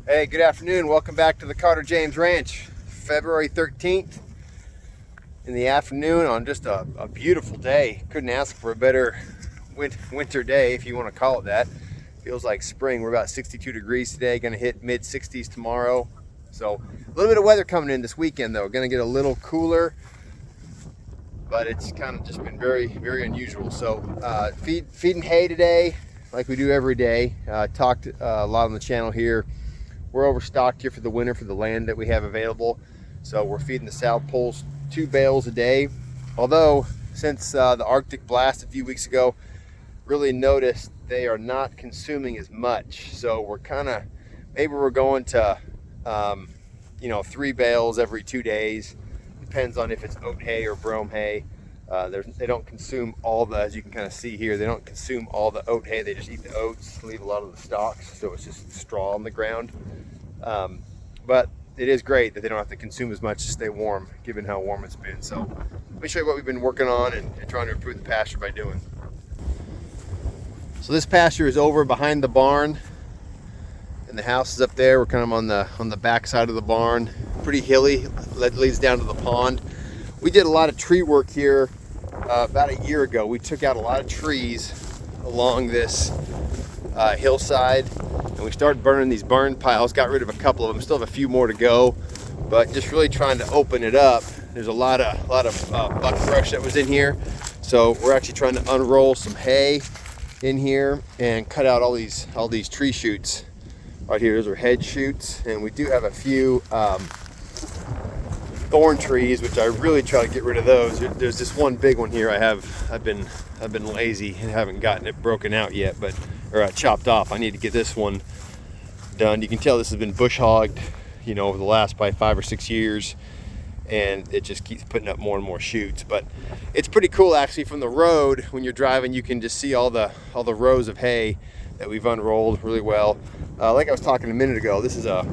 Hey, good afternoon. Welcome back to the Carter James Ranch. February 13th in the afternoon on just a beautiful day. Couldn't ask for a better winter day, if you want to call it that. Feels like spring. We're about 62 degrees today, going to hit mid 60s tomorrow. So a little bit of weather coming in this weekend though. Going to get a little cooler, but it's kind of just been very, very unusual. So feeding hay today like we do every day. Talked a lot on the channel here. We're overstocked here for the winter for the land that we have available. So we're feeding the sow poles 2 bales a day. Although since the Arctic blast a few weeks ago, really noticed they are not consuming as much. So we're maybe we're going to, 3 bales every 2 days. Depends on if it's oat hay or brome hay. They don't consume all the, as you can kind of see here, they don't consume all the oat hay. They just eat the oats, leave a lot of the stalks. So it's just straw on the ground. But it is great that they don't have to consume as much to stay warm, given how warm it's been. So let me show you what we've been working on and trying to improve the pasture by doing. So this pasture is over behind the barn, and the house is up there. We're kind of on the back side of the barn, pretty hilly. That leads down to the pond. We did a lot of tree work here about a year ago. We took out a lot of trees along this hillside, and we started burning these burn piles. Got rid of a couple of them. Still have a few more to go, but just really trying to open it up. There's a lot of buckbrush that was in here, so we're actually trying to unroll some hay in here and cut out all these tree shoots. Right here, those are hedge shoots, and we do have a few thorn trees, which I really try to get rid of those. There's this one big one here. I've been lazy and haven't gotten it broken out yet, or chopped off. I need to get this one done. You can tell this has been bush hogged, over the last probably 5 or 6 years, and it just keeps putting up more and more shoots. But it's pretty cool actually. From the road, when you're driving, you can just see all the rows of hay that we've unrolled really well. Like I was talking a minute ago, this is a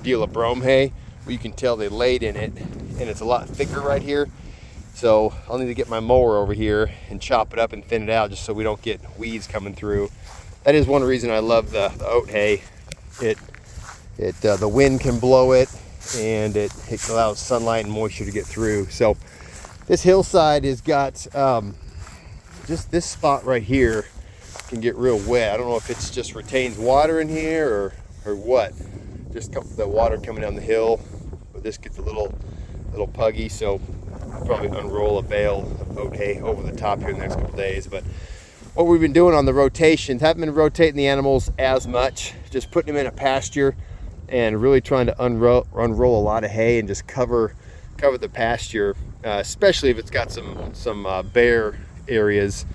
deal of brome hay. You can tell they laid in it, and it's a lot thicker right here. So I'll need to get my mower over here and chop it up and thin it out, just so we don't get weeds coming through. That is one reason I love the oat hay. The wind can blow it, and it allows sunlight and moisture to get through. So this hillside has got just this spot right here can get real wet. I don't know if it's just retains water in here or what. Just the water coming down the hill. But this gets a little puggy, so I'll probably unroll a bale of oat hay over the top here in the next couple days. But what we've been doing on the rotations, haven't been rotating the animals as much, just putting them in a pasture and really trying to unroll a lot of hay and just cover the pasture, especially if it's got some bare areas.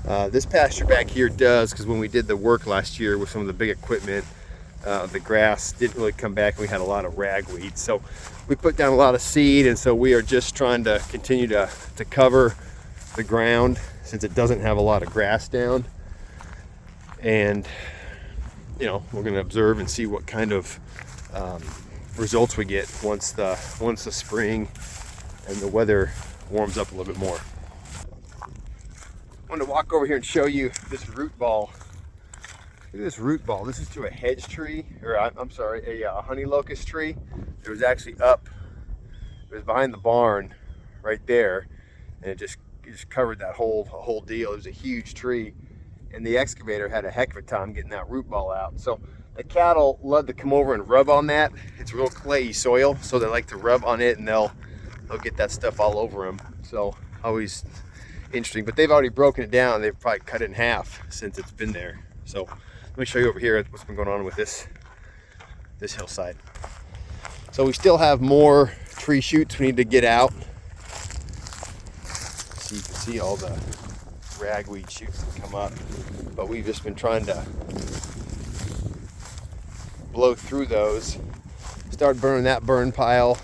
This pasture back here does, because when we did the work last year with some of the big equipment, the grass didn't really come back. We had a lot of ragweed, so we put down a lot of seed, and so we are just trying to continue to cover the ground since it doesn't have a lot of grass down. And we're going to observe and see what kind of results we get once the spring and the weather warms up a little bit more. I wanted to walk over here and show you this root ball. Look at this root ball. This is to a hedge tree, or I'm sorry, a honey locust tree. It was actually up. It was behind the barn, right there, and it just covered that whole deal. It was a huge tree, and the excavator had a heck of a time getting that root ball out. So the cattle love to come over and rub on that. It's real clayey soil, so they like to rub on it, and they'll get that stuff all over them. So always interesting. But they've already broken it down. They've probably cut it in half since it's been there. So let me show you over here what's been going on with this hillside. So we still have more tree shoots we need to get out. So you can see all the ragweed shoots that come up, but we've just been trying to blow through those. Started burning that burn pile.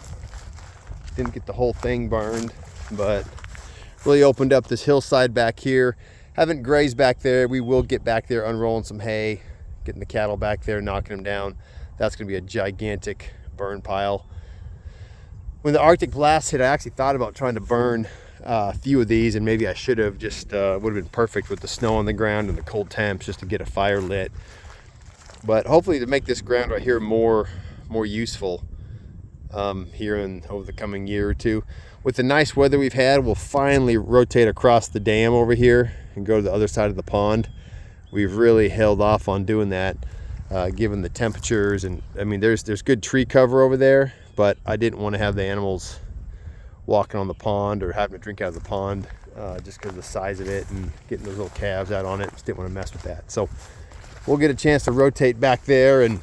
Didn't get the whole thing burned, but really opened up this hillside back here. Haven't grazed back there. We will get back there unrolling some hay, getting the cattle back there, knocking them down. That's going to be a gigantic burn pile. When the Arctic blast hit, I actually thought about trying to burn a few of these, and maybe I should have. Just would have been perfect with the snow on the ground and the cold temps, just to get a fire lit. But hopefully to make this ground right here more useful here over the coming year or two. With the nice weather we've had, we'll finally rotate across the dam over here and go to the other side of the pond. We've really held off on doing that given the temperatures, and I mean there's good tree cover over there, but I didn't want to have the animals walking on the pond or having to drink out of the pond just because of the size of it and getting those little calves out on it. Just didn't want to mess with that. So we'll get a chance to rotate back there and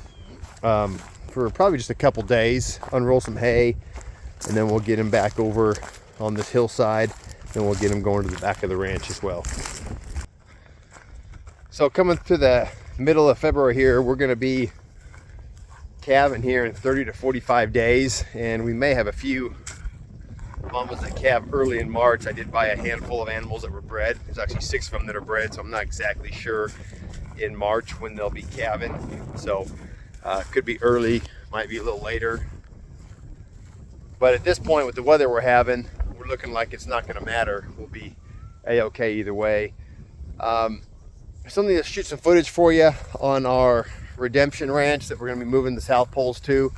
for probably just a couple days, unroll some hay, and then we'll get him back over on this hillside, and we'll get him going to the back of the ranch as well. So coming to the middle of February here, we're going to be calving here in 30 to 45 days, and we may have a few mamas that calve early in March. I did buy a handful of animals that were bred. There's actually 6 of them that are bred, so I'm not exactly sure in March when they'll be calving. So could be early, might be a little later. But at this point, with the weather we're having, we're looking like it's not going to matter. We'll be a-okay either way. Something to shoot some footage for you on our redemption ranch that we're going to be moving the South Poles to.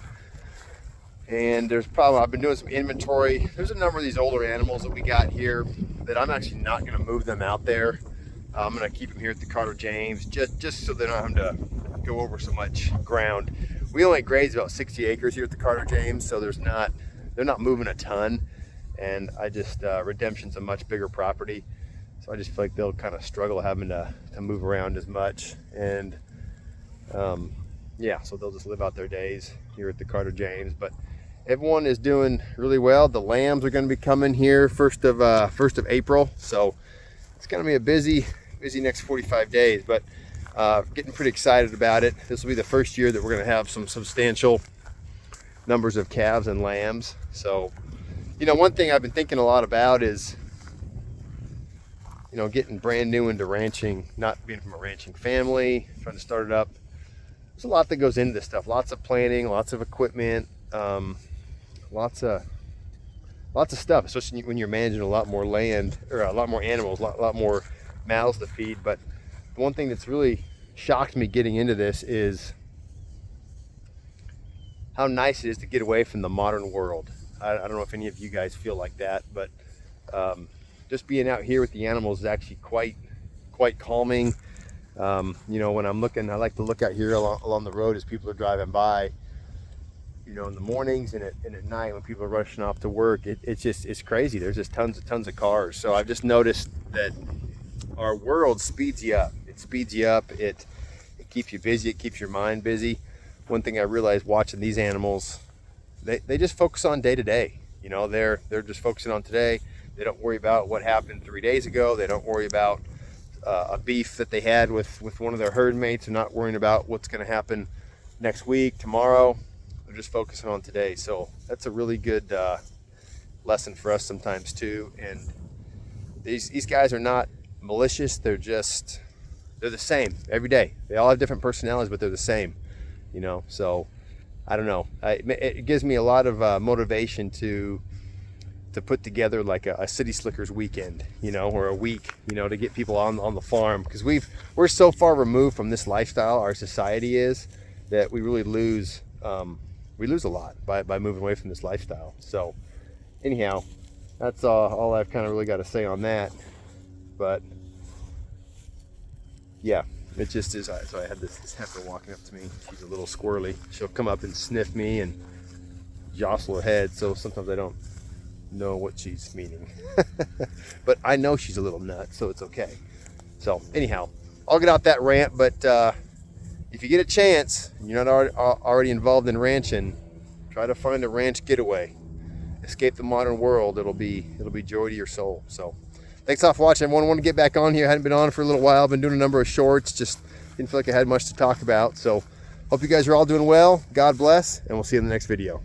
And I've been doing some inventory. There's a number of these older animals that we got here that I'm actually not going to move them out there. I'm going to keep them here at the Carter James just so they don't have to go over so much ground. We only graze about 60 acres here at the Carter James, so they're not moving a ton. And redemption's a much bigger property. So I just feel like they'll kind of struggle having to move around as much. And yeah, so they'll just live out their days here at the Carter James. But everyone is doing really well. The lambs are going to be coming here first of April. So it's going to be a busy next 45 days. But getting pretty excited about it. This will be the first year that we're going to have some substantial numbers of calves and lambs. So, one thing I've been thinking a lot about is getting brand new into ranching, not being from a ranching family, trying to start it up. There's a lot that goes into this stuff. Lots of planning, lots of equipment, lots of stuff, especially when you're managing a lot more land or a lot more animals, a lot more mouths to feed. But the one thing that's really shocked me getting into this is how nice it is to get away from the modern world. I don't know if any of you guys feel like that, but just being out here with the animals is actually quite calming. When I'm looking, I like to look out here along the road as people are driving by, in the mornings and at night when people are rushing off to work. It's crazy. There's just tons of cars. So I've just noticed that our world speeds you up. It speeds you up. It keeps you busy. It keeps your mind busy. One thing I realized watching these animals, they just focus on day to day. They're just focusing on today. They don't worry about what happened 3 days ago. They don't worry about a beef that they had with one of their herd mates. They're not worrying about what's going to happen next week, tomorrow. They're just focusing on today. So that's a really good lesson for us sometimes too. And these guys are not malicious. They're the same every day. They all have different personalities, but they're the same. So I don't know. It gives me a lot of motivation to put together like a City Slickers weekend, or a week, to get people on the farm, because we're so far removed from this lifestyle, our society is, that we really lose a lot by moving away from this lifestyle. So anyhow, that's all I've kind of really got to say on that. But yeah, it just is. So I had this heifer walking up to me. She's a little squirrely. She'll come up and sniff me and jostle her head, so sometimes I don't know what she's meaning. But I know she's a little nut, so it's okay. So anyhow, I'll get out that rant. But if you get a chance and you're not already involved in ranching, try to find a ranch getaway. Escape the modern world. It'll be joy to your soul. So thanks all for watching. I want to get back on here. I hadn't been on for a little while. I've been doing a number of shorts. Just didn't feel like I had much to talk about. So hope you guys are all doing well. God bless, and we'll see you in the next video.